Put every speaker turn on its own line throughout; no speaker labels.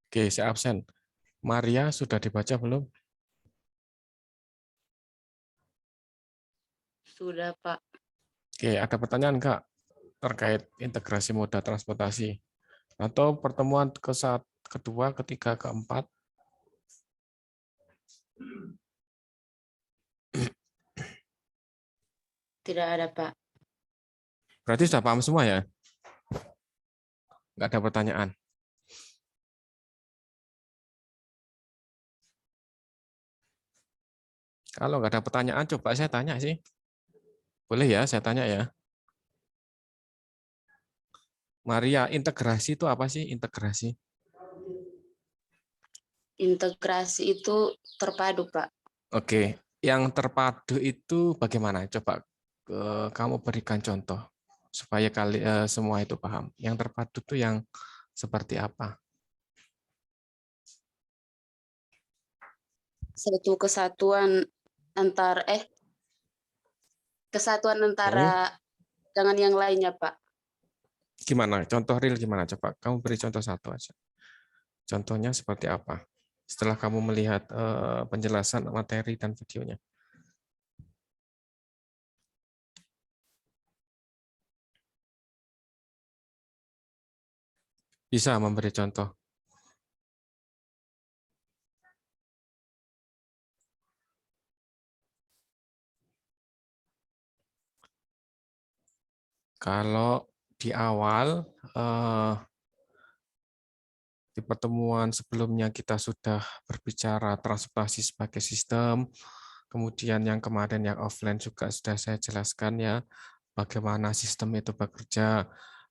Oke, saya absen. Maria sudah dibaca belum?
Sudah, Pak.
Oke, ada pertanyaan Kak terkait integrasi moda transportasi atau pertemuan kedua, ketiga, keempat?
Tidak ada, Pak.
Berarti sudah paham semua ya? Nggak ada pertanyaan. Kalau nggak ada pertanyaan, coba saya tanya sih. Boleh ya, saya tanya ya. Maria, integrasi itu apa sih integrasi?
Integrasi itu terpadu, Pak.
Oke, yang terpadu itu bagaimana? Coba kamu berikan contoh supaya semua itu paham. Yang terpadu itu yang seperti apa?
Satu kesatuan
Hmm?
antara dengan yang lainnya, Pak.
Gimana? Contoh real gimana? Coba kamu beri contoh satu aja. Contohnya seperti apa? Setelah kamu melihat penjelasan materi dan videonya. Bisa memberi contoh. Kalau di awal, di pertemuan sebelumnya kita sudah berbicara transportasi sebagai sistem, kemudian yang kemarin yang offline juga sudah saya jelaskan ya, bagaimana sistem itu bekerja,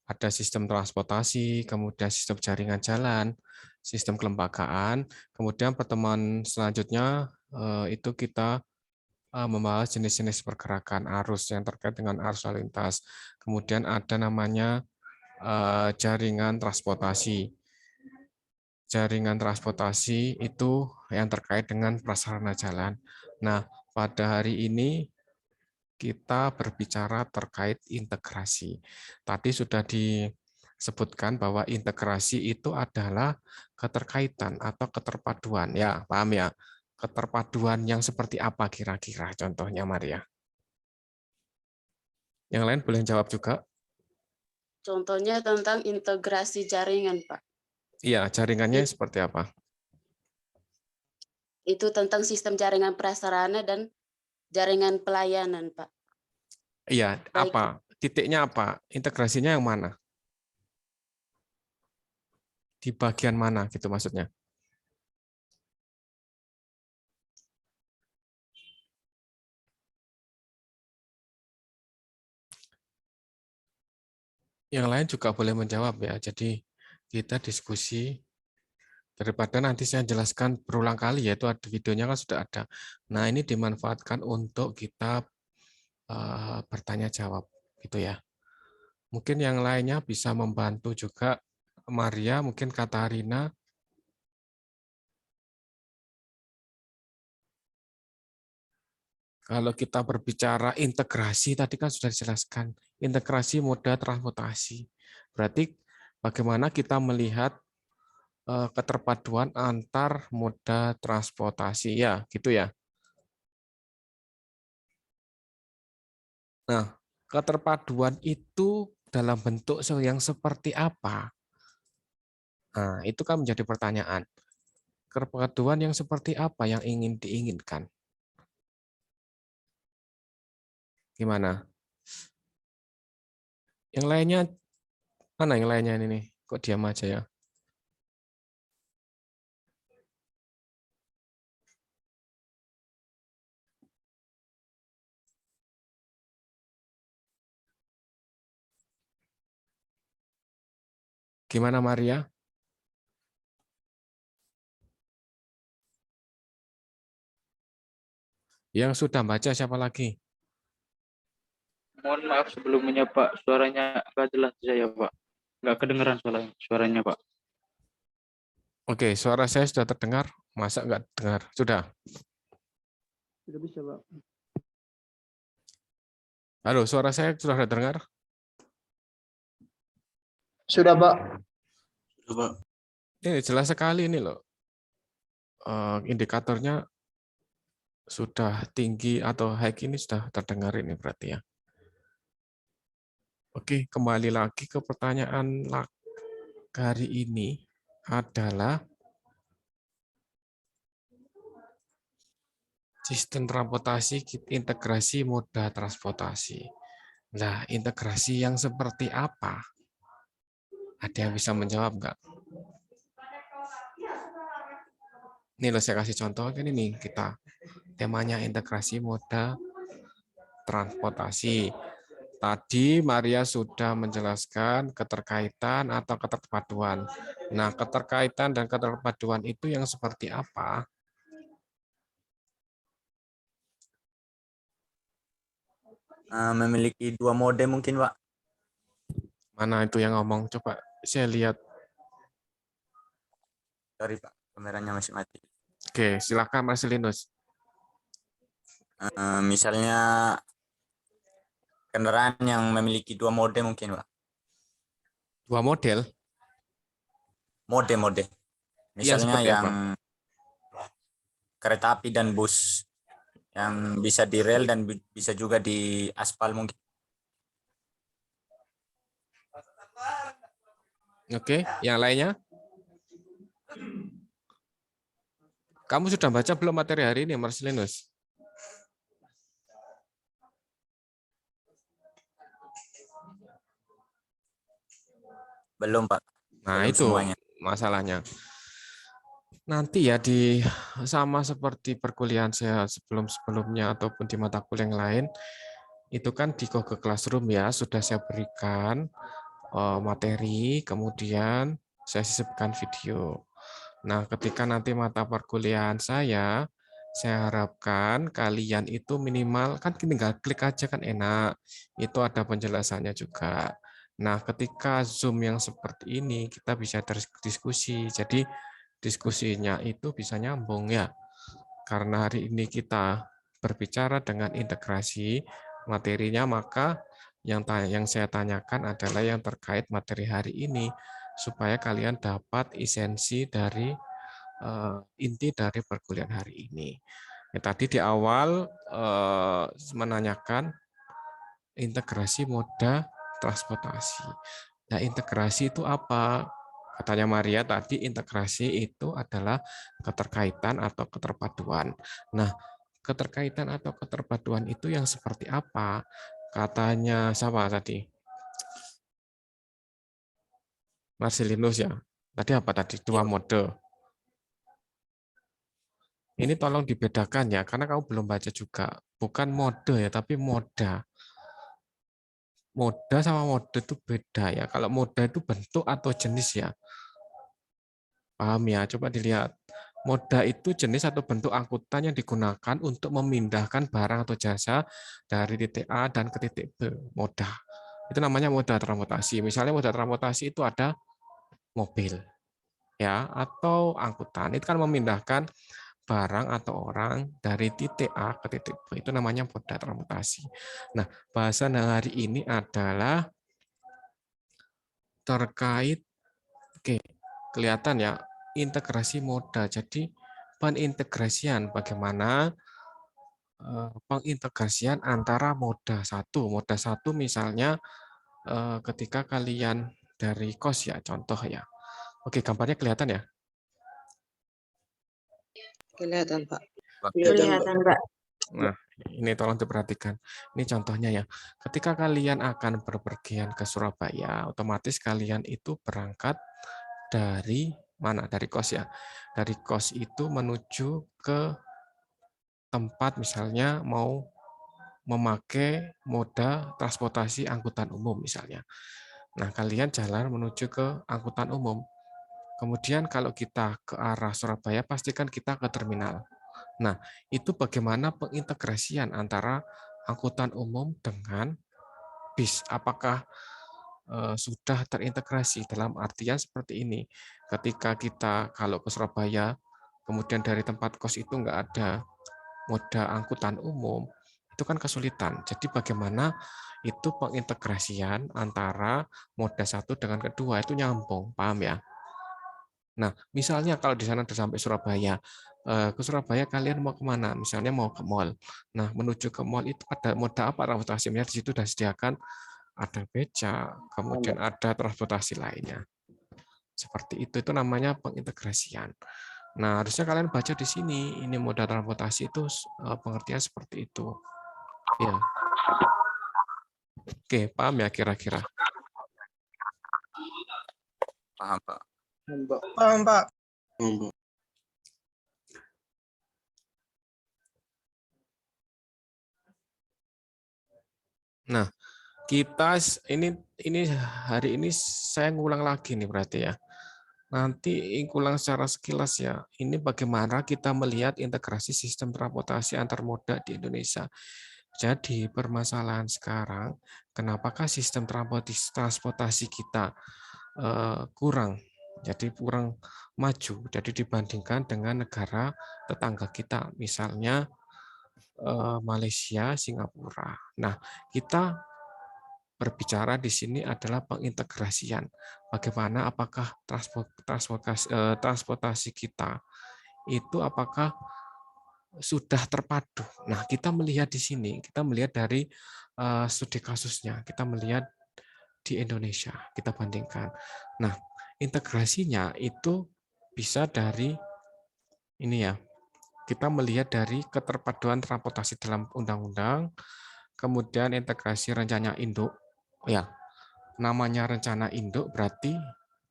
ada sistem transportasi, kemudian sistem jaringan jalan, sistem kelembagaan, kemudian pertemuan selanjutnya itu kita membahas jenis-jenis pergerakan arus yang terkait dengan arus lalu lintas. Kemudian ada namanya jaringan transportasi. Jaringan transportasi itu yang terkait dengan prasarana jalan. Nah, pada hari ini kita berbicara terkait integrasi. Tadi sudah disebutkan bahwa integrasi itu adalah keterkaitan atau keterpaduan. Ya, paham ya? Keterpaduan yang seperti apa kira-kira contohnya, Maria? Yang lain boleh jawab juga.
Contohnya tentang integrasi jaringan, Pak.
Iya, jaringannya seperti apa?
Itu tentang sistem jaringan prasarana dan jaringan pelayanan, Pak.
Iya,
Baik,
apa? Titiknya apa? Integrasinya yang mana? Di bagian mana gitu maksudnya? Yang lain juga boleh menjawab ya. Jadi kita diskusi daripada nanti saya jelaskan berulang kali yaitu ada videonya kan sudah ada. Nah, ini dimanfaatkan untuk kita bertanya jawab gitu ya. Mungkin yang lainnya bisa membantu juga Maria, mungkin Katarina. Kalau kita berbicara integrasi, tadi kan sudah dijelaskan, integrasi moda transportasi. Berarti bagaimana kita melihat keterpaduan antar moda transportasi, ya gitu ya. Nah, keterpaduan itu dalam bentuk yang seperti apa? Nah, itu kan menjadi pertanyaan. Keterpaduan yang seperti apa yang ingin diinginkan? Gimana? Yang lainnya, mana yang lainnya ini nih? Kok diam aja ya? Gimana Maria? Yang sudah baca siapa lagi?
Mohon maaf sebelumnya Pak, suaranya agak jelas saya Pak. Nggak kedengeran suaranya Pak.
Oke, suara saya sudah terdengar. Masa nggak dengar? Sudah.
Sudah bisa Pak.
Halo, suara saya sudah terdengar?
Sudah Pak.
Sudah, Pak.
Ini jelas sekali ini loh. Indikatornya sudah tinggi atau high ini sudah terdengar ini berarti ya. Oke, kembali lagi ke pertanyaan hari ini adalah sistem transportasi integrasi moda transportasi. Nah, integrasi yang seperti apa? Ada yang bisa menjawab nggak? Ini loh saya kasih contoh ini nih kita temanya integrasi moda transportasi. Tadi Maria sudah menjelaskan keterkaitan atau keterpaduan. Nah, keterkaitan dan keterpaduan itu yang seperti apa?
Memiliki 2 mode mungkin, Pak.
Mana itu yang ngomong? Coba saya lihat.
Sorry, Pak, kameranya masih mati.
Oke, silakan Marcelinus.
Misalnya kendaraan yang memiliki 2 mode mungkin, Pak.
Dua model
Mode.
yang
Misalnya
seperti
yang
apa?
kereta api dan bus yang bisa di rel dan bisa juga di aspal mungkin.
Oke, yang lainnya? Kamu sudah baca belum materi hari ini, Marcelinus?
Belum, Pak.
Nah,
Belum
itu
semuanya.
masalahnya. Nanti ya sama seperti perkuliahan saya sebelumnya ataupun di mata kuliah yang lain, itu kan di Google Classroom ya sudah saya berikan materi, kemudian saya sisipkan video. Nah, ketika nanti mata perkuliahan saya harapkan kalian itu minimal kan tinggal klik aja kan enak. Itu ada penjelasannya juga. Nah, ketika Zoom yang seperti ini kita bisa diskusi. Jadi diskusinya itu bisa nyambung ya. Karena hari ini kita berbicara dengan integrasi materinya, maka yang saya tanyakan adalah yang terkait materi hari ini supaya kalian dapat esensi dari inti dari perkuliahan hari ini. Ya, tadi di awal menanyakan integrasi moda transportasi. Nah, integrasi itu apa? Katanya Maria tadi integrasi itu adalah keterkaitan atau keterpaduan. Nah, keterkaitan atau keterpaduan itu yang seperti apa? Katanya siapa tadi? Marcelinus ya. Tadi apa tadi?
Iya,
Dua
Pak.
mode. Ini tolong dibedakan ya, karena kamu belum baca juga. Bukan mode ya, tapi moda. Moda sama mode itu beda ya. Kalau moda itu bentuk atau jenis ya. Paham ya? Coba dilihat. Moda itu jenis atau bentuk angkutan yang digunakan untuk memindahkan barang atau jasa dari titik A dan ke titik B. Moda. Itu namanya moda transportasi. Misalnya moda transportasi itu ada mobil ya atau angkutan. Itu kan memindahkan barang atau orang dari titik A ke titik B. Itu namanya moda transportasi. Nah, bahasan hari ini adalah terkait kelihatan ya integrasi moda. Jadi penintegrasian bagaimana pengintegrasian antara moda satu. Moda satu misalnya ketika kalian dari kos ya contoh ya. Oke, gambarnya kelihatan ya?
Kelihatan, Pak.
Kelihatan, Mbak.
Nah, ini tolong diperhatikan. Ini contohnya ya. Ketika kalian akan berpergian ke Surabaya, otomatis kalian itu berangkat dari mana? Dari kos ya. Dari kos itu menuju ke tempat misalnya mau memakai moda transportasi angkutan umum misalnya. Nah, kalian jalan menuju ke angkutan umum. Kemudian kalau kita ke arah Surabaya, pastikan kita ke terminal. Nah, itu bagaimana pengintegrasian antara angkutan umum dengan bis? Apakah sudah terintegrasi dalam artian seperti ini? Ketika kita kalau ke Surabaya, kemudian dari tempat kos itu nggak ada moda angkutan umum, itu kan kesulitan. Jadi bagaimana itu pengintegrasian antara moda satu dengan kedua itu nyambung, paham ya? Nah, misalnya kalau di sana udah sampai Surabaya, ke Surabaya kalian mau kemana? Misalnya mau ke mall. Nah, menuju ke mall itu ada moda apa transportasi? Di situ sudah disediakan ada beca, kemudian ada transportasi lainnya. Seperti itu namanya pengintegrasian. Nah, harusnya kalian baca di sini, ini moda transportasi itu pengertian seperti itu. Ya. Oke, paham ya kira-kira?
Paham, Pak.
Paham, Pak.
Nah, kita ini hari ini saya ngulang lagi nih berarti ya. Nanti ulang secara sekilas ya. Ini bagaimana kita melihat integrasi sistem transportasi antar moda di Indonesia. Jadi permasalahan sekarang, kenapakah sistem transportasi kita kurang, jadi kurang maju. Jadi dibandingkan dengan negara tetangga kita, misalnya Malaysia, Singapura. Nah, kita berbicara di sini adalah pengintegrasian. Bagaimana apakah transportasi kita itu apakah sudah terpadu. Nah, kita melihat di sini, kita melihat dari studi kasusnya, kita melihat di Indonesia, kita bandingkan. Nah, integrasinya itu bisa dari ini ya, kita melihat dari keterpaduan transportasi dalam undang-undang, kemudian integrasi rencana induk. Ya, namanya rencana induk berarti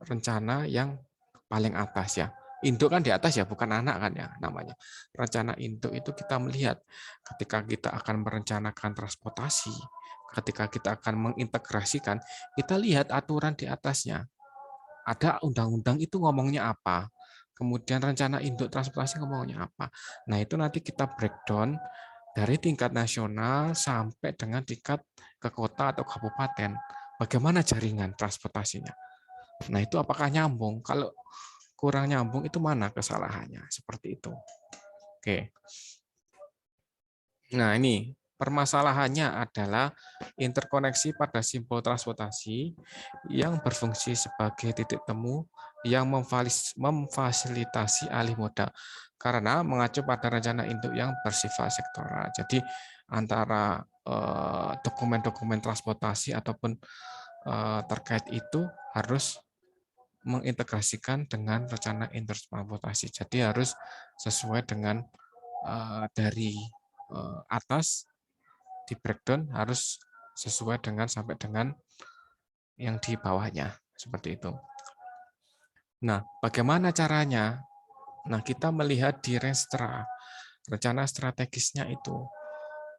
rencana yang paling atas ya. Induk kan di atas ya, bukan anak kan ya namanya. Rencana induk itu kita melihat ketika kita akan merencanakan transportasi, ketika kita akan mengintegrasikan, kita lihat aturan di atasnya. Ada undang-undang itu ngomongnya apa, kemudian rencana induk transportasi ngomongnya apa. Nah, itu nanti kita breakdown dari tingkat nasional sampai dengan tingkat ke kota atau kabupaten. Bagaimana jaringan transportasinya? Nah, itu apakah nyambung? Kalau kurang nyambung itu mana kesalahannya? Seperti itu. Oke. Nah, ini permasalahannya adalah interkoneksi pada simbol transportasi yang berfungsi sebagai titik temu yang memfasilitasi alih moda karena mengacu pada rencana induk yang bersifat sektoral. Jadi antara dokumen-dokumen transportasi ataupun terkait itu harus mengintegrasikan dengan rencana induk transportasi. Jadi harus sesuai dengan dari atas di breakdown harus sesuai dengan sampai dengan yang di bawahnya seperti itu. Nah, bagaimana caranya? Nah, kita melihat di Restra, rencana strategisnya itu.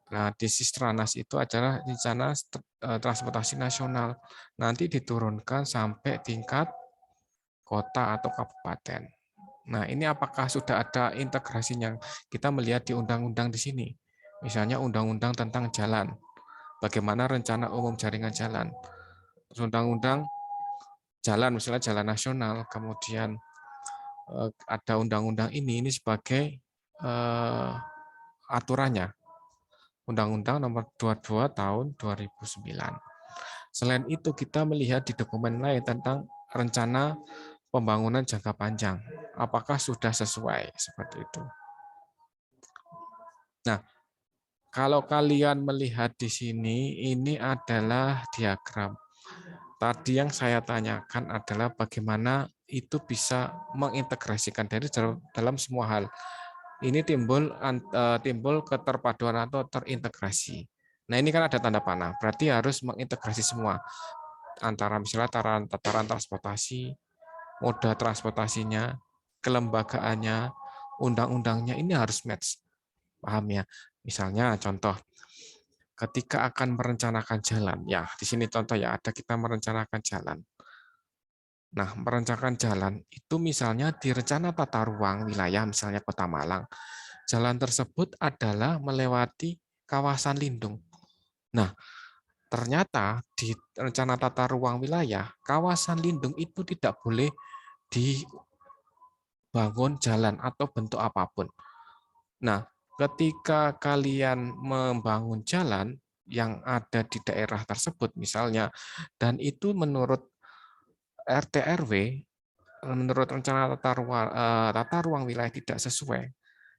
Nah, di Sistranas itu adalah rencana transportasi nasional. Nanti diturunkan sampai tingkat kota atau kabupaten. Nah, ini apakah sudah ada integrasinya? Kita melihat di undang-undang di sini. Misalnya undang-undang tentang jalan. Bagaimana rencana umum jaringan jalan. Undang-undang jalan, misalnya jalan nasional, kemudian ada undang-undang ini sebagai aturannya. Undang-Undang Nomor 22 Tahun 2009. Selain itu, kita melihat di dokumen lain tentang rencana pembangunan jangka panjang. Apakah sudah sesuai seperti itu? Nah, kalau kalian melihat di sini, ini adalah diagram. Tadi yang saya tanyakan adalah bagaimana itu bisa mengintegrasikan dari dalam semua hal. Ini timbul keterpaduan atau terintegrasi. Nah, ini kan ada tanda panah, berarti harus mengintegrasi semua antara misalnya tataran transportasi, moda transportasinya, kelembagaannya, undang-undangnya ini harus match. Paham ya? Misalnya contoh ketika akan merencanakan jalan, ya di sini contoh ya ada kita merencanakan jalan. Nah, merencanakan jalan itu misalnya di rencana tata ruang wilayah misalnya Kota Malang. Jalan tersebut adalah melewati kawasan lindung. Nah, ternyata di rencana tata ruang wilayah, kawasan lindung itu tidak boleh dibangun jalan atau bentuk apapun. Nah, ketika kalian membangun jalan yang ada di daerah tersebut misalnya, dan itu menurut RT RW menurut rencana tata ruang wilayah tidak sesuai,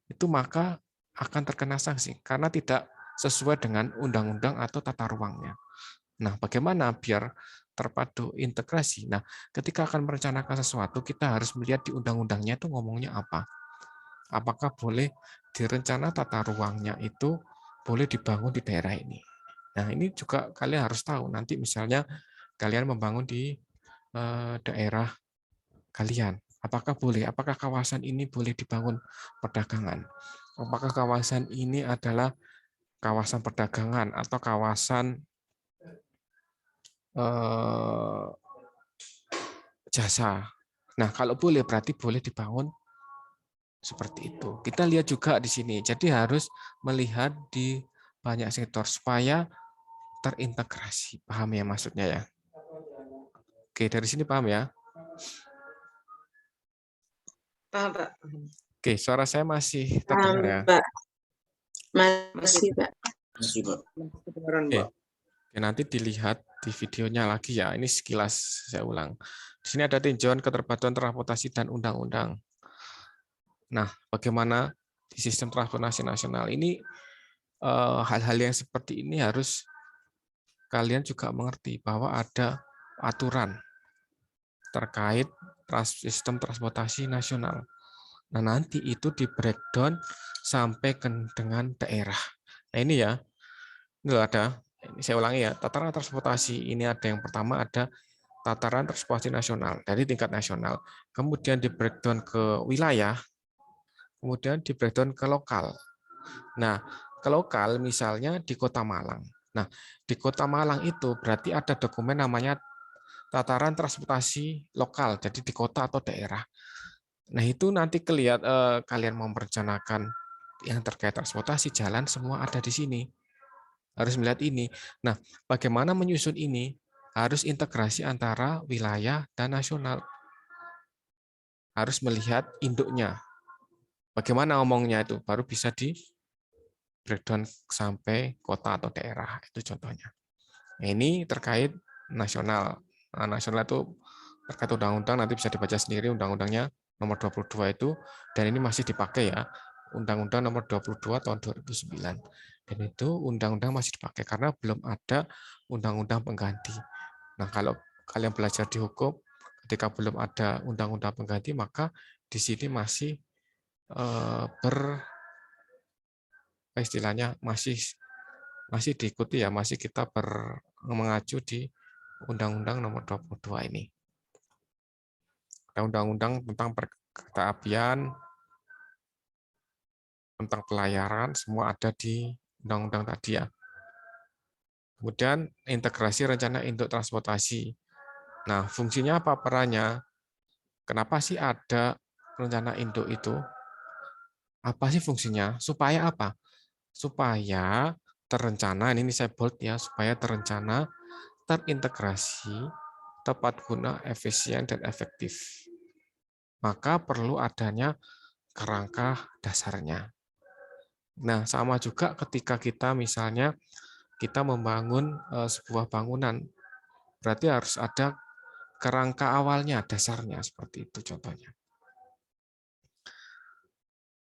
itu maka akan terkena sanksi karena tidak sesuai dengan undang-undang atau tata ruangnya. Nah, bagaimana biar terpadu integrasi? Nah, ketika akan merencanakan sesuatu, kita harus melihat di undang-undangnya itu ngomongnya apa. Apakah boleh di rencana tata ruangnya itu boleh dibangun di daerah ini. Nah, ini juga kalian harus tahu. Nanti misalnya kalian membangun di daerah kalian. Apakah boleh? Apakah kawasan ini boleh dibangun perdagangan? Apakah kawasan ini adalah kawasan perdagangan atau kawasan jasa? Nah, kalau boleh berarti boleh dibangun seperti itu. Kita lihat juga di sini. Jadi harus melihat di banyak sektor supaya terintegrasi. Paham ya maksudnya ya? Oke, dari sini paham ya?
Paham, Pak.
Oke, suara saya masih
Paham,
terdengar ya?
Pak. Masih, Pak.
Oke. Oke, nanti dilihat di videonya lagi ya. Ini sekilas saya ulang. Di sini ada tinjauan keterpaduan transportasi dan undang-undang. Nah, bagaimana di sistem transportasi nasional ini hal-hal yang seperti ini harus kalian juga mengerti bahwa ada aturan terkait sistem transportasi nasional. Nah, nanti itu di breakdown sampai dengan daerah. Nah, ini ya. Ini ada. Ini saya ulangi ya. Tataran transportasi ini ada yang pertama ada tataran transportasi nasional dari tingkat nasional. Kemudian di breakdown ke wilayah, kemudian di breakdown ke lokal. Nah, ke lokal misalnya di Kota Malang. Nah, di Kota Malang itu berarti ada dokumen namanya tataran transportasi lokal, jadi di kota atau daerah. Nah, itu nanti kalian mau merencanakan yang terkait transportasi jalan semua ada di sini. Harus melihat ini. Nah, bagaimana menyusun ini? Harus integrasi antara wilayah dan nasional. Harus melihat induknya. Bagaimana ngomongnya itu? Baru bisa di breakdown sampai kota atau daerah. Itu contohnya. Nah, ini terkait nasional. Nah, nasional itu terkait undang-undang, nanti bisa dibaca sendiri undang-undangnya nomor 22 itu, dan ini masih dipakai ya. Undang-undang nomor 22 tahun 2009. Dan itu undang-undang masih dipakai karena belum ada undang-undang pengganti. Nah, kalau kalian belajar di hukum, ketika belum ada undang-undang pengganti, maka di sini masih istilahnya masih diikuti ya, masih kita mengacu di Undang-Undang nomor 22 ini. Ada undang-undang tentang kereta apian, tentang pelayaran, semua ada di undang-undang tadi ya. Kemudian integrasi rencana induk transportasi. Nah, fungsinya apa perannya? Kenapa sih ada rencana induk itu? Apa sih fungsinya? Supaya apa? Supaya terencana, ini saya bold ya, supaya terencana, terintegrasi, tepat guna, efisien, dan efektif. Maka perlu adanya kerangka dasarnya. Nah, sama juga ketika kita misalnya kita membangun sebuah bangunan, berarti harus ada kerangka awalnya, dasarnya, seperti itu contohnya.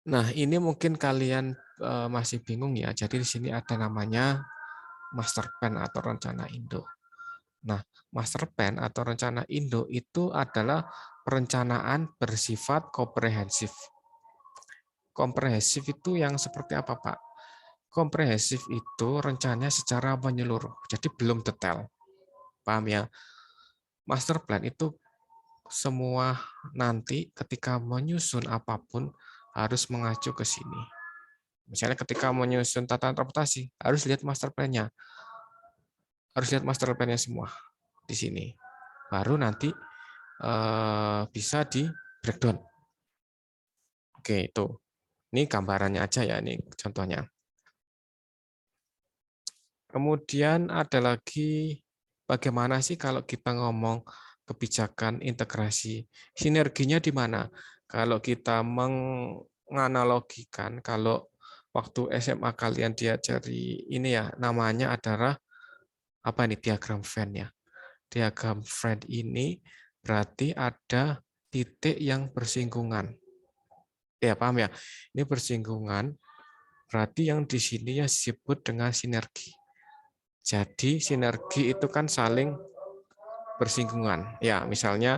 Nah, ini mungkin kalian masih bingung ya, jadi di sini ada namanya master plan atau rencana induk. Nah, master plan atau rencana induk itu adalah perencanaan bersifat komprehensif. Komprehensif itu yang seperti apa, Pak? Komprehensif itu rencananya secara menyeluruh, jadi belum detail. Paham ya? Master plan itu semua nanti ketika menyusun apapun harus mengacu ke sini. Misalnya ketika menyusun tata transportasi, harus lihat master plan-nya. Harus lihat master plan-nya semua di sini. Baru nanti bisa di breakdown. Oke, itu. Ini gambarannya aja ya, ini contohnya. Kemudian ada lagi bagaimana sih kalau kita ngomong kebijakan integrasi, sinerginya di mana? Kalau kita menganalogikan, kalau waktu SMA kalian diajari ini ya, namanya adalah apa ini diagram Venn ya. Diagram Venn ini berarti ada titik yang bersinggungan. Ya, paham ya? Ini bersinggungan, berarti yang di sini ya disebut dengan sinergi. Jadi sinergi itu kan saling bersinggungan. Ya, misalnya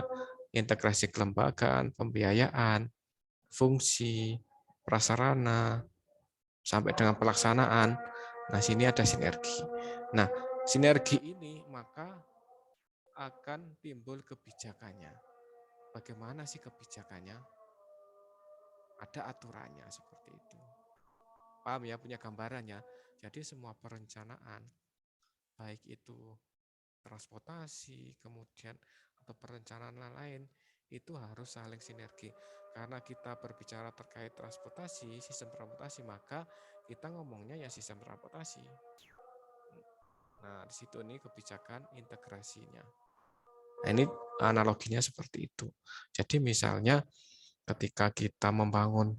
integrasi kelembagaan, pembiayaan, fungsi, prasarana, sampai dengan pelaksanaan. Nah, sini ada sinergi. Nah, sinergi ini maka akan timbul kebijakannya. Bagaimana sih kebijakannya? Ada aturannya seperti itu. Paham ya, punya gambarannya. Jadi semua perencanaan, baik itu transportasi, kemudian atau perencanaan lain, itu harus saling sinergi. Karena kita berbicara terkait transportasi, sistem transportasi, maka kita ngomongnya ya sistem transportasi. Nah, di situ nih kebijakan integrasinya. Nah, ini analoginya seperti itu. Jadi misalnya ketika kita membangun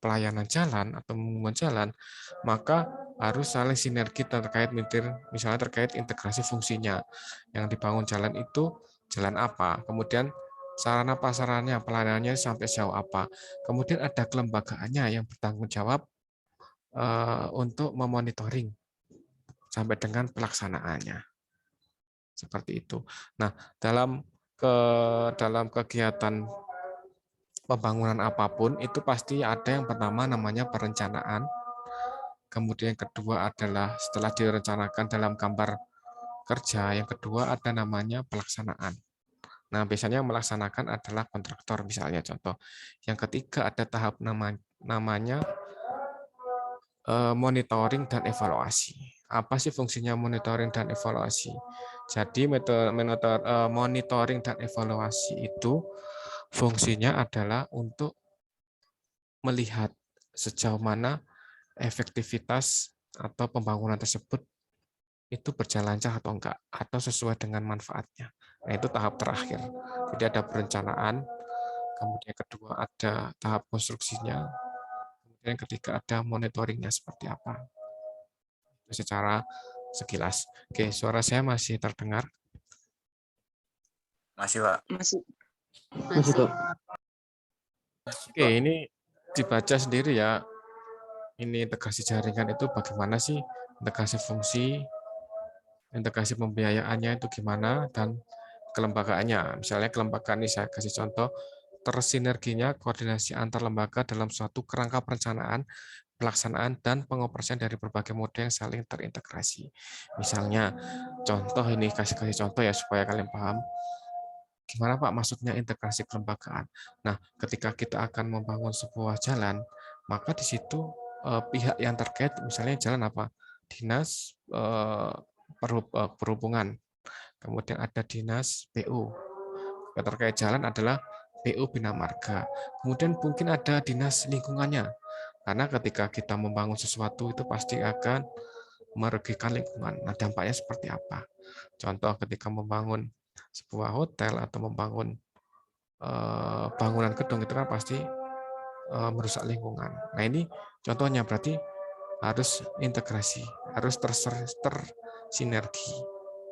pelayanan jalan atau membangun jalan, maka harus saling sinergi terkait misalnya terkait integrasi fungsinya. Yang dibangun jalan itu jalan apa, kemudian sarana prasarananya, pelayanannya sampai sejauh apa. Kemudian ada kelembagaannya yang bertanggung jawab untuk memonitoring sampai dengan pelaksanaannya. Seperti itu. Nah, dalam kegiatan pembangunan apapun itu pasti ada yang pertama namanya perencanaan. Kemudian yang kedua adalah setelah direncanakan dalam gambar kerja, yang kedua ada namanya pelaksanaan. Nah, biasanya yang melaksanakan adalah kontraktor misalnya contoh. Yang ketiga ada tahap namanya monitoring dan evaluasi. Apa sih fungsinya monitoring dan evaluasi? Jadi monitoring dan evaluasi itu fungsinya adalah untuk melihat sejauh mana efektivitas atau pembangunan tersebut itu berjalan lancar atau enggak, atau sesuai dengan manfaatnya. Nah, itu tahap terakhir. Jadi ada perencanaan, kemudian kedua ada tahap konstruksinya, kemudian ketiga ada monitoringnya seperti apa. Itu secara sekilas. Oke, suara saya masih terdengar?
Masih, Pak.
Masih.
Masih, Pak.
Oke, ini dibaca sendiri ya. Ini integrasi jaringan itu bagaimana sih? Integrasi fungsi, integrasi pembiayaannya itu gimana, dan kelembagaannya. Misalnya kelembagaan ini saya kasih contoh, tersinerginya koordinasi antar lembaga dalam suatu kerangka perencanaan, pelaksanaan, dan pengoperasian dari berbagai moda yang saling terintegrasi. Misalnya, contoh ini kasih contoh ya supaya kalian paham. Gimana Pak maksudnya integrasi kelembagaan? Nah, ketika kita akan membangun sebuah jalan, maka di situ pihak yang terkait, misalnya jalan apa? Dinas Perhubungan, kemudian ada Dinas PU. Yang terkait jalan adalah PU Bina Marga. Kemudian mungkin ada Dinas Lingkungannya, karena ketika kita membangun sesuatu itu pasti akan merugikan lingkungan. Nah, dampaknya seperti apa? Contoh ketika membangun sebuah hotel atau membangun bangunan gedung itu kan pasti merusak lingkungan. Nah, ini contohnya berarti harus integrasi, harus tersinergi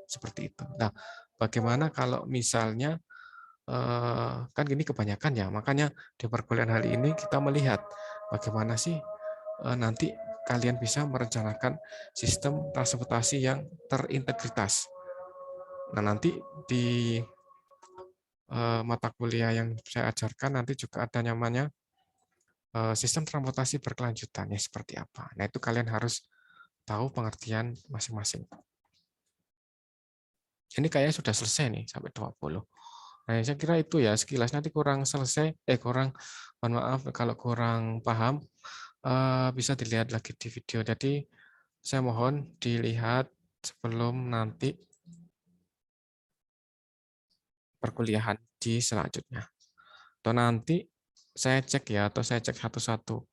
seperti itu. Nah, bagaimana kalau misalnya kan gini kebanyakan ya, makanya di perkuliahan hari ini kita melihat bagaimana sih nanti kalian bisa merencanakan sistem transportasi yang terintegritas. Nah, nanti di mata kuliah yang saya ajarkan nanti juga ada namanya sistem transportasi berkelanjutan, ya seperti apa. Nah, itu kalian harus tahu pengertian masing-masing. Ini kayaknya sudah selesai nih sampai 20. Nah, saya kira itu ya sekilas, nanti kurang selesai, mohon maaf kalau kurang paham, bisa dilihat lagi di video. Jadi saya mohon dilihat sebelum nanti perkuliahan di selanjutnya. Atau nanti saya cek ya, atau saya cek satu-satu.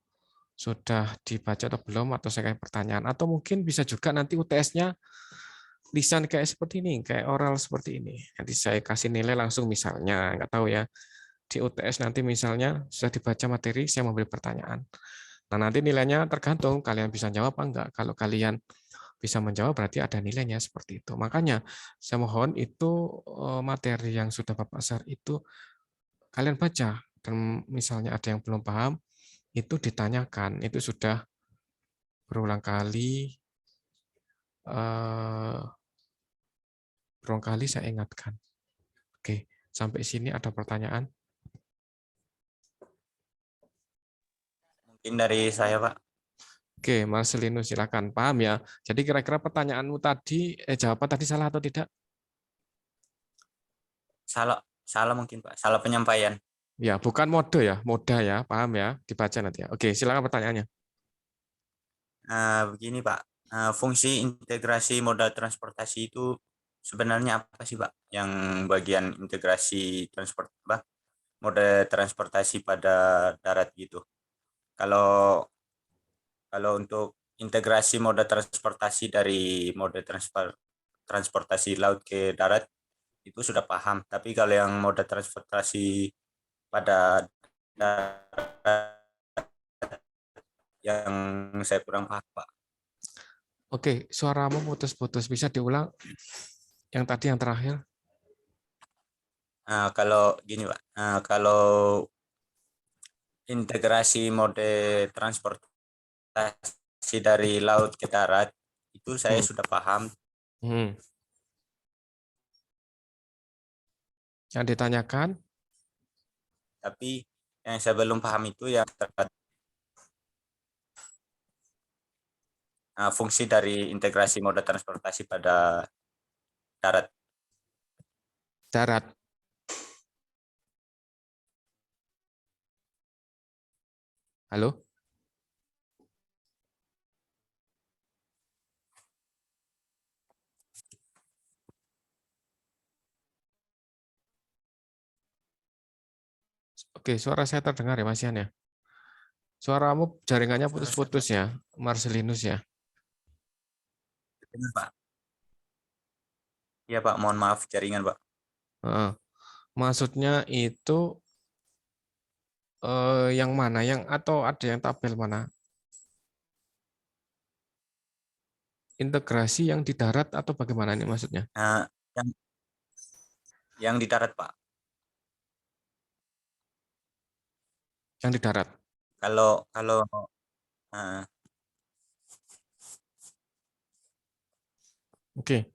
Sudah dibaca atau belum, atau saya kasih pertanyaan. Atau mungkin bisa juga nanti UTS-nya lisan kayak seperti ini, kayak oral seperti ini. Nanti saya kasih nilai langsung misalnya, nggak tahu ya. Di UTS nanti misalnya sudah dibaca materi, saya memberi pertanyaan. Nah, nanti nilainya tergantung kalian bisa jawab apa enggak. Kalau kalian bisa menjawab berarti ada nilainya seperti itu. Makanya saya mohon itu materi yang sudah Bapak share itu kalian baca dan misalnya ada yang belum paham, itu ditanyakan, itu sudah berulang kali saya ingatkan. Oke, sampai sini ada pertanyaan?
Mungkin dari saya, Pak.
Oke, Marcelino silakan. Paham ya? Jadi kira-kira pertanyaanmu tadi, jawaban tadi salah atau tidak?
Salah mungkin, Pak. Salah penyampaian.
Ya, bukan mode ya, moda ya, paham ya? Dibaca nanti ya. Oke, silakan pertanyaannya.
Begini, Pak. Fungsi integrasi moda transportasi itu sebenarnya apa sih, Pak? Yang bagian integrasi moda transportasi pada darat gitu. Kalau untuk integrasi moda transportasi dari moda transportasi laut ke darat itu sudah paham. Tapi kalau yang moda transportasi pada darat yang saya kurang paham, Pak.
Oke, suaramu putus-putus. Bisa diulang yang tadi yang terakhir?
Kalau gini, Pak. Kalau integrasi mode transportasi dari laut ke darat itu saya sudah paham.
Yang ditanyakan?
Tapi yang saya belum paham itu yang terkait fungsi dari integrasi moda transportasi pada darat.
Darat. Halo? Oke, suara saya terdengar ya, Mas Yan ya? Suaramu jaringannya putus-putus ya, Marcelinus ya?
Benar, Pak. Iya, Pak. Mohon maaf jaringan, Pak.
Maksudnya itu yang mana? Yang atau ada yang tabel mana? Integrasi yang di darat atau bagaimana ini maksudnya?
Yang di darat, Pak.
Yang di darat.
Kalau
Oke.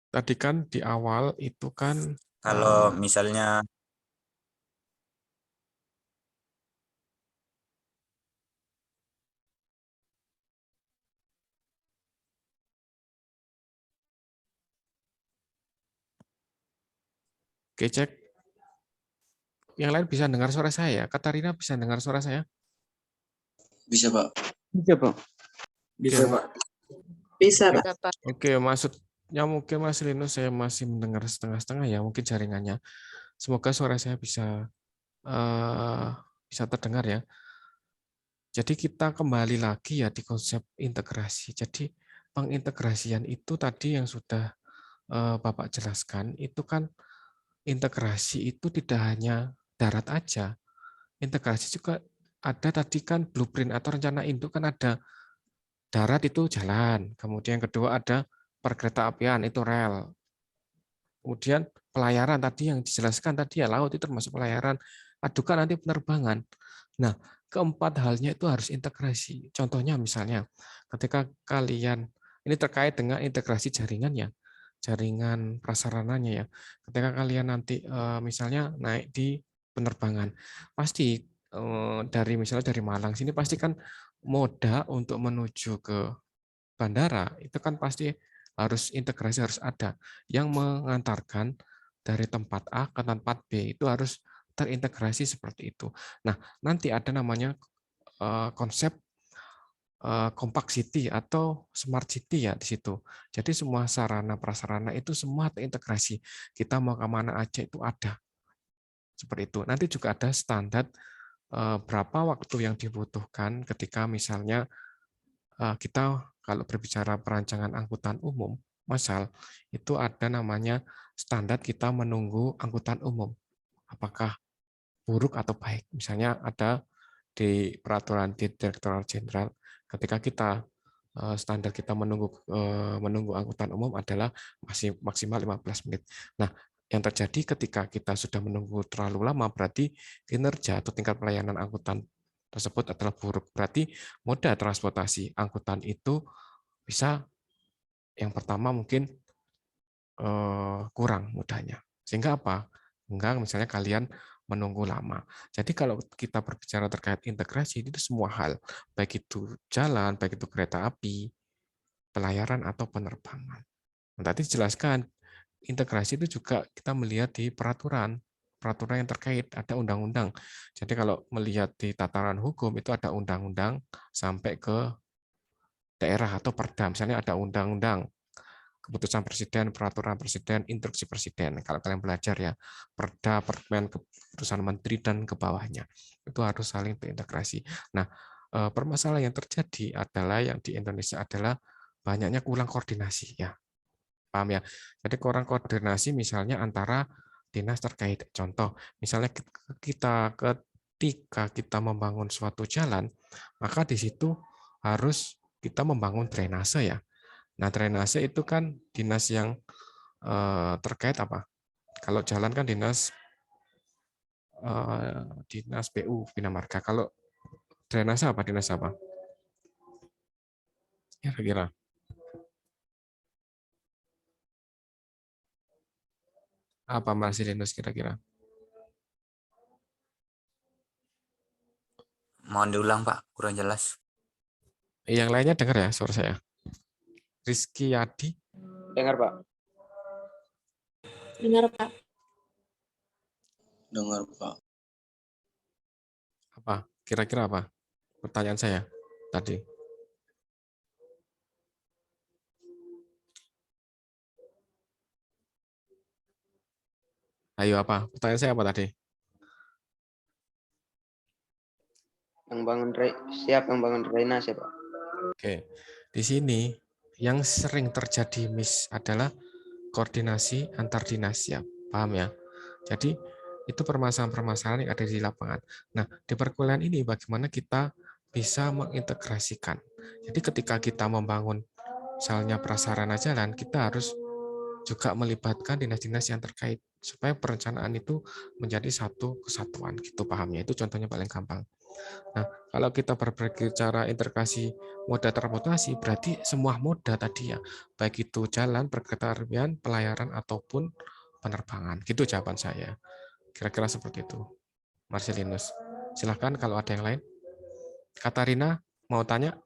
Tadi kan di awal itu kan
kalau misalnya
Oke, cek. Yang lain bisa dengar suara saya? Katarina bisa dengar suara saya?
Bisa, Pak.
Bisa, Pak.
Bisa, Pak. Bisa, Pak.
Dapat.
Oke, maksudnya mungkin Mas Linus saya masih mendengar setengah-setengah ya, mungkin jaringannya. Semoga suara saya bisa terdengar ya. Jadi kita kembali lagi ya di konsep integrasi. Jadi pengintegrasian itu tadi yang sudah Bapak jelaskan, itu kan integrasi itu tidak hanya darat aja. Integrasi juga ada tadi kan blueprint atau rencana induk kan ada darat itu jalan, kemudian yang kedua ada perkereta-apian itu rel. Kemudian pelayaran tadi yang dijelaskan tadi ya laut itu termasuk pelayaran, adukan nanti penerbangan. Nah, keempat halnya itu harus integrasi. Contohnya misalnya ketika kalian ini terkait dengan integrasi jaringannya, jaringan prasarananya ya. Ketika kalian nanti misalnya naik di penerbangan, pasti misalnya dari Malang sini pasti kan moda untuk menuju ke bandara itu kan pasti harus integrasi harus ada yang mengantarkan dari tempat A ke tempat B itu harus terintegrasi seperti itu. Nah, nanti ada namanya konsep compact city atau smart city ya di situ. Jadi semua sarana prasarana itu semua terintegrasi. Kita mau ke mana aja itu ada. Seperti itu. Nanti juga ada standar berapa waktu yang dibutuhkan ketika misalnya kita kalau berbicara perancangan angkutan umum, massal, itu ada namanya standar kita menunggu angkutan umum. Apakah buruk atau baik. Misalnya ada di peraturan Direktorat Jenderal, ketika kita standar kita menunggu angkutan umum adalah masih maksimal 15 menit. Nah, yang terjadi ketika kita sudah menunggu terlalu lama, berarti kinerja atau tingkat pelayanan angkutan tersebut adalah buruk. Berarti moda transportasi angkutan itu bisa yang pertama mungkin kurang mudahnya. Sehingga apa? Enggak, misalnya kalian menunggu lama. Jadi kalau kita berbicara terkait integrasi, itu semua hal, baik itu jalan, baik itu kereta api, pelayaran atau penerbangan. Tadi dijelaskan, integrasi itu juga kita melihat di peraturan yang terkait, ada undang-undang. Jadi kalau melihat di tataran hukum itu ada undang-undang sampai ke daerah atau perda. Misalnya ada undang-undang, keputusan presiden, peraturan presiden, instruksi presiden. Kalau kalian belajar ya, perda, permen, keputusan menteri dan ke bawahnya. Itu harus saling terintegrasi. Nah, permasalahan yang terjadi adalah yang di Indonesia adalah banyaknya kurang koordinasi ya. Paham ya? Jadi kurang koordinasi misalnya antara dinas terkait. Contoh, misalnya ketika kita membangun suatu jalan, maka di situ harus kita membangun drainase ya. Nah, drainase itu kan dinas yang terkait apa? Kalau jalan kan dinas PU Bina Marga. Kalau drainase apa? Dinas apa? Kira-kira. Apa Marsilinus kira-kira?
Mohon diulang Pak, kurang jelas.
Yang lainnya dengar ya suara saya? Rizky Yadi.
Dengar, Pak.
Dengar, Pak.
Dengar, Pak.
Apa? Kira-kira apa? Pertanyaan saya tadi. Ayo apa? Pertanyaan saya apa tadi?
Siap yang bangun drainase, Pak.
Oke. Di sini yang sering terjadi miss adalah koordinasi antar dinas ya. Paham ya? Jadi itu permasalahan-permasalahan yang ada di lapangan. Nah, di perkuliahan ini bagaimana kita bisa mengintegrasikan. Jadi ketika kita membangun misalnya prasarana jalan, kita harus juga melibatkan dinas-dinas yang terkait supaya perencanaan itu menjadi satu kesatuan gitu pahamnya. Itu contohnya paling gampang. Nah, kalau kita berbicara integrasi moda transportasi, berarti semua moda tadi ya, baik itu jalan, perkeretaapian, pelayaran ataupun penerbangan. Gitu jawaban saya. Kira-kira seperti itu. Marcelinus. Silahkan kalau ada yang lain. Katarina mau tanya?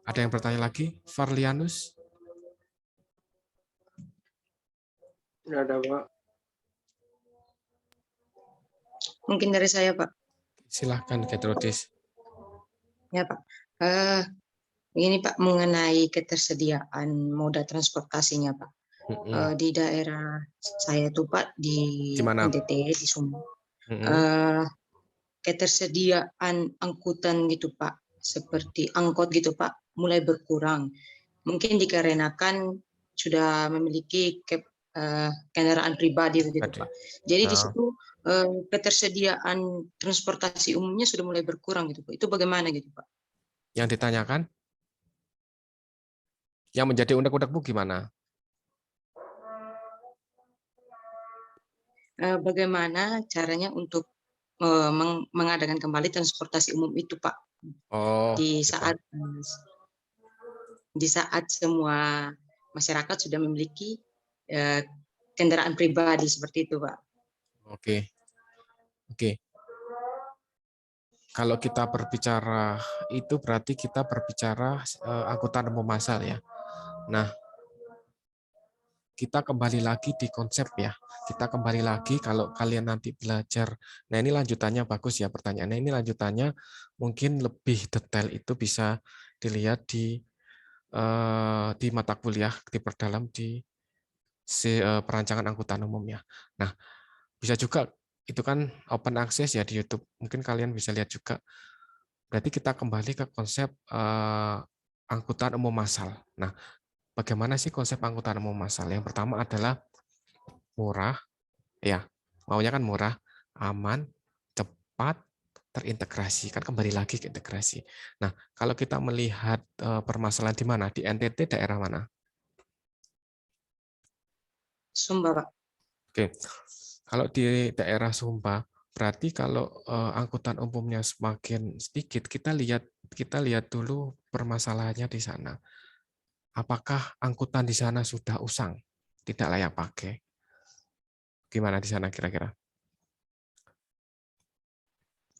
Ada yang bertanya lagi? Farlianus?
Tidak ada, Pak.
Mungkin dari saya, Pak.
Silahkan, Getrudis.
Ya, Pak. Ini Pak, mengenai ketersediaan moda transportasinya, Pak. Di daerah saya tuh Pak, di
mana?
NTT, di Sumut. Ketersediaan angkutan gitu Pak, seperti angkot gitu Pak, mulai berkurang. Mungkin dikarenakan sudah memiliki kendaraan pribadi begitu Pak. Jadi di situ ketersediaan transportasi umumnya sudah mulai berkurang gitu Pak. Itu bagaimana gitu Pak?
Yang ditanyakan? Yang menjadi unek-unekmu gimana?
Bagaimana caranya untuk mengadakan kembali transportasi umum itu Pak? Di saat semua masyarakat sudah memiliki kendaraan pribadi seperti itu Pak. Oke.
Kalau kita berbicara itu berarti kita berbicara angkutan umum massal ya. Nah, kita kembali lagi di konsep ya. Kita kembali lagi kalau kalian nanti belajar. Nah, ini lanjutannya bagus ya pertanyaannya. Ini lanjutannya mungkin lebih detail itu bisa dilihat di mata kuliah diperdalam di perancangan angkutan umum ya. Nah, bisa juga itu kan open access ya di YouTube. Mungkin kalian bisa lihat juga. Berarti kita kembali ke konsep angkutan umum massal. Nah, bagaimana sih konsep angkutan umum massal? Yang pertama adalah murah, ya. Maunya kan murah, aman, cepat, terintegrasi. Kan kembali lagi ke integrasi. Nah, kalau kita melihat permasalahan di mana? Di NTT daerah mana?
Sumba, Pak.
Oke. Kalau di daerah Sumba, berarti kalau angkutan umumnya semakin sedikit, kita lihat dulu permasalahannya di sana. Apakah angkutan di sana sudah usang, tidak layak pakai? Gimana di sana kira-kira?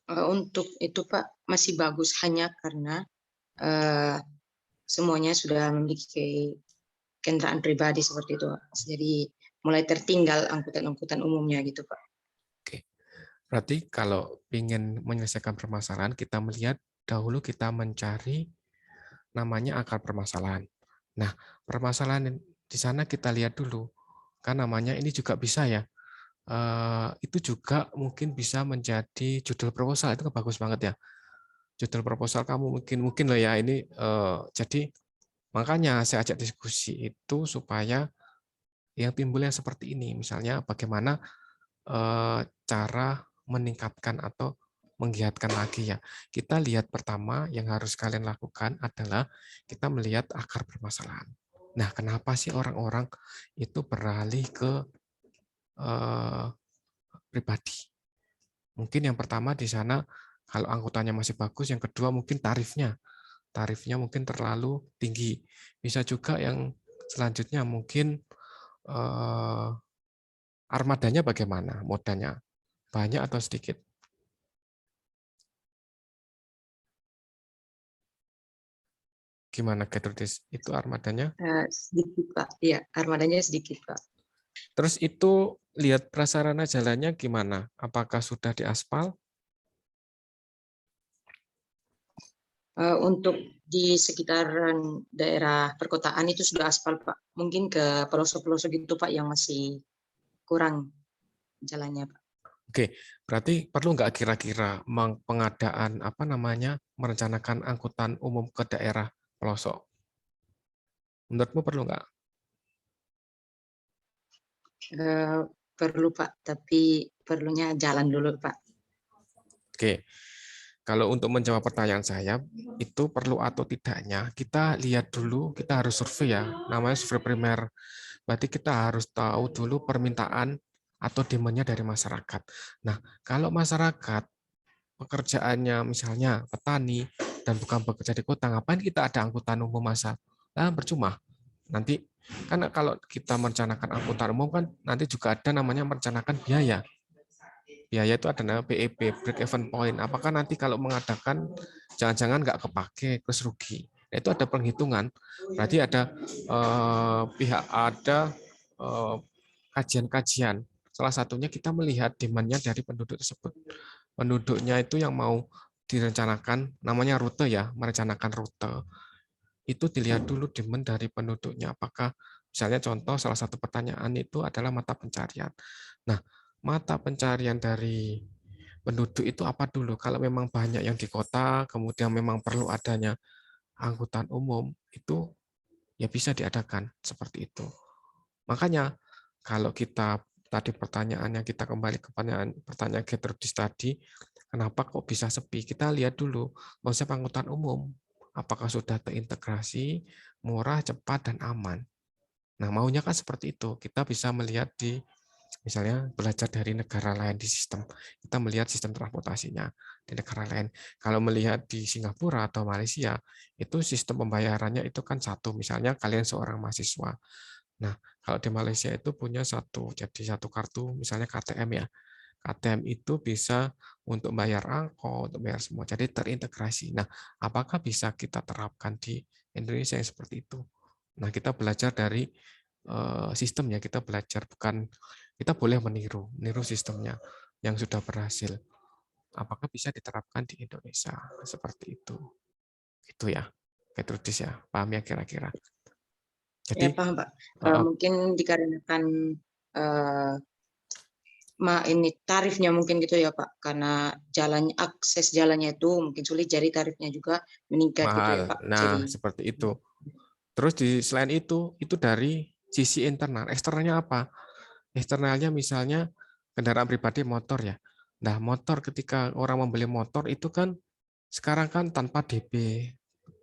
Untuk itu Pak masih bagus, hanya karena semuanya sudah memiliki kendaraan pribadi seperti itu, Pak. Jadi mulai tertinggal angkutan-angkutan umumnya gitu Pak.
Oke. Berarti kalau ingin menyelesaikan permasalahan, kita melihat dahulu kita mencari namanya akar permasalahan. Nah, permasalahan di sana kita lihat dulu, kan namanya ini juga bisa ya. Itu juga mungkin bisa menjadi judul proposal, itu bagus banget ya. Judul proposal kamu mungkin loh ya ini. Jadi makanya saya ajak diskusi itu supaya yang timbulnya seperti ini, misalnya bagaimana cara meningkatkan atau menggiatkan lagi ya. Kita lihat pertama yang harus kalian lakukan adalah kita melihat akar permasalahan. Nah, kenapa sih orang-orang itu beralih ke pribadi? Mungkin yang pertama di sana kalau angkutannya masih bagus, yang kedua mungkin tarifnya. Tarifnya mungkin terlalu tinggi. Bisa juga yang selanjutnya mungkin armadanya bagaimana? Modanya banyak atau sedikit? Gimana Gertrudis? Itu armadanya?
Sedikit Pak, iya armadanya sedikit Pak.
Terus itu lihat prasarana jalannya gimana? Apakah sudah diaspal?
Untuk di sekitaran daerah perkotaan itu sudah aspal Pak. Mungkin ke pelosok-pelosok itu Pak yang masih kurang jalannya Pak.
Oke, berarti perlu nggak kira-kira pengadaan merencanakan angkutan umum ke daerah pelosok? Menurutmu perlu nggak?
Perlu Pak, tapi perlunya jalan dulu Pak.
Oke, kalau untuk menjawab pertanyaan saya, itu perlu atau tidaknya, kita lihat dulu, kita harus survei ya, namanya survei primer. Berarti kita harus tahu dulu permintaan atau demand-nya dari masyarakat. Nah, kalau masyarakat pekerjaannya misalnya petani dan bukan bekerja di kota, ngapain kita ada angkutan umum massal? Nah, percuma. Nanti kan kalau kita merencanakan angkutan umum kan nanti juga ada namanya merencanakan biaya. Biaya itu ada namanya BEP, break even point. Apakah nanti kalau mengadakan jangan-jangan nggak kepake terus rugi. Nah, itu ada perhitungan. Berarti ada kajian-kajian. Salah satunya kita melihat demand-nya dari penduduk tersebut. Penduduknya itu yang mau direncanakan, namanya rute ya, merencanakan rute. Itu dilihat dulu demand dari penduduknya. Apakah misalnya contoh salah satu pertanyaan itu adalah mata pencarian. Nah, mata pencarian dari penduduk itu apa dulu? Kalau memang banyak yang di kota, kemudian memang perlu adanya angkutan umum, itu ya bisa diadakan seperti itu. Makanya kalau kita tadi pertanyaannya kita kembali ke pertanyaan Gertrudis tadi, kenapa kok bisa sepi? Kita lihat dulu konsep angkutan umum, apakah sudah terintegrasi, murah, cepat, dan aman. Nah, maunya kan seperti itu. Kita bisa melihat di misalnya belajar dari negara lain di sistem. Kita melihat sistem transportasinya di negara lain. Kalau melihat di Singapura atau Malaysia, itu sistem pembayarannya itu kan satu. Misalnya kalian seorang mahasiswa. Nah, kalau di Malaysia itu punya jadi satu kartu, misalnya KTM ya. KTM itu bisa untuk bayar angkot, untuk bayar semua. Jadi terintegrasi. Nah, apakah bisa kita terapkan di Indonesia yang seperti itu? Nah, kita belajar dari sistemnya, kita belajar kita boleh meniru sistemnya yang sudah berhasil. Apakah bisa diterapkan di Indonesia seperti itu? Itu ya, Gertrudis ya, paham ya kira-kira. Jadi,
Ya paham Pak. Mungkin dikarenakan ini tarifnya mungkin gitu ya Pak, karena akses jalannya itu mungkin sulit, jadi tarifnya juga meningkat gitu ya
mahal.
Pak.
Nah,
Jadi
seperti itu. Terus selain itu dari sisi internal, eksternalnya apa? Eksternalnya misalnya kendaraan pribadi motor ya. Nah, motor ketika orang membeli motor itu kan sekarang kan tanpa DP,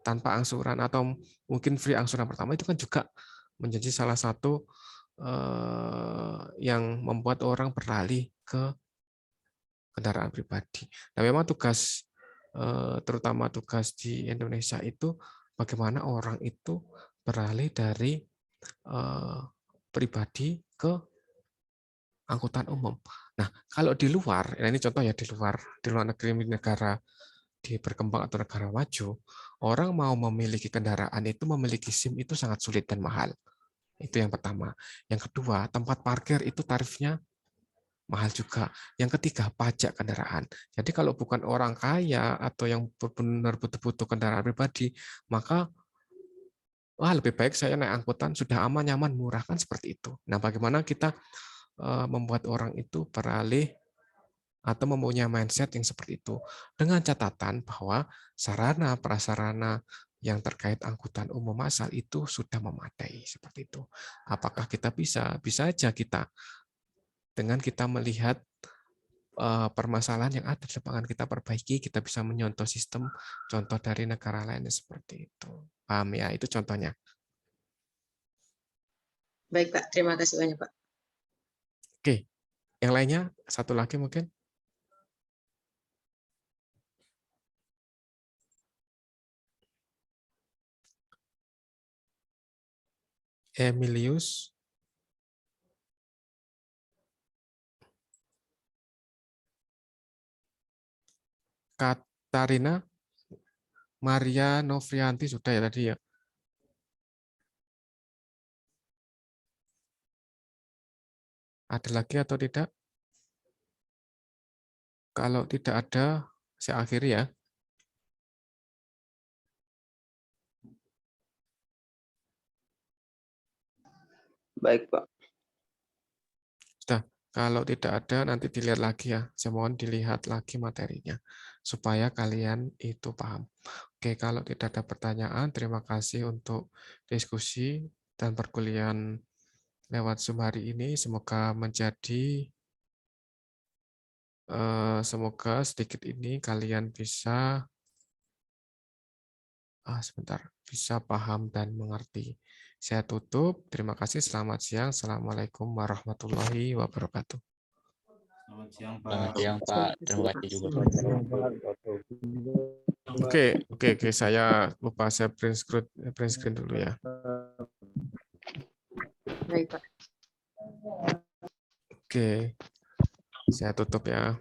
tanpa angsuran atau mungkin free angsuran pertama itu kan juga menjadi salah satu yang membuat orang beralih ke kendaraan pribadi. Nah, memang tugas terutama tugas di Indonesia itu bagaimana orang itu beralih dari pribadi ke angkutan umum. Nah, kalau di luar, ini contoh ya di luar negeri negara di berkembang atau negara maju, orang mau memiliki kendaraan itu memiliki SIM itu sangat sulit dan mahal. Itu yang pertama. Yang kedua, tempat parkir itu tarifnya mahal juga. Yang ketiga, pajak kendaraan. Jadi kalau bukan orang kaya atau yang benar butuh kendaraan pribadi, maka lebih baik saya naik angkutan sudah aman, nyaman, murah kan seperti itu. Nah, bagaimana kita membuat orang itu beralih atau mempunyai mindset yang seperti itu dengan catatan bahwa sarana prasarana yang terkait angkutan umum massal itu sudah memadai seperti itu. Apakah kita bisa aja kita dengan kita melihat permasalahan yang ada di lapangan kita perbaiki, kita bisa menyontoh sistem contoh dari negara lainnya seperti itu. Paham ya? Itu contohnya.
Baik Pak, terima kasih banyak Pak.
Oke, yang lainnya satu lagi mungkin. Emilius. Katarina. Maria Novrianti sudah ya tadi ya. Ada lagi atau tidak? Kalau tidak ada, saya akhiri ya.
Baik, Pak.
Sudah. Kalau tidak ada, nanti dilihat lagi ya. Saya mohon dilihat lagi materinya. Supaya kalian itu paham. Oke, kalau tidak ada pertanyaan, terima kasih untuk diskusi dan perkuliahan lewat Zoom hari ini. Semoga menjadi, semoga sedikit ini kalian bisa, bisa paham dan mengerti. Saya tutup. Terima kasih. Selamat siang. Assalamualaikum warahmatullahi wabarakatuh.
Selamat siang, Pak. Terima kasih juga.
Oke. Saya lupa saya print screen dulu ya.
Baik Pak.
Oke. Saya tutup ya.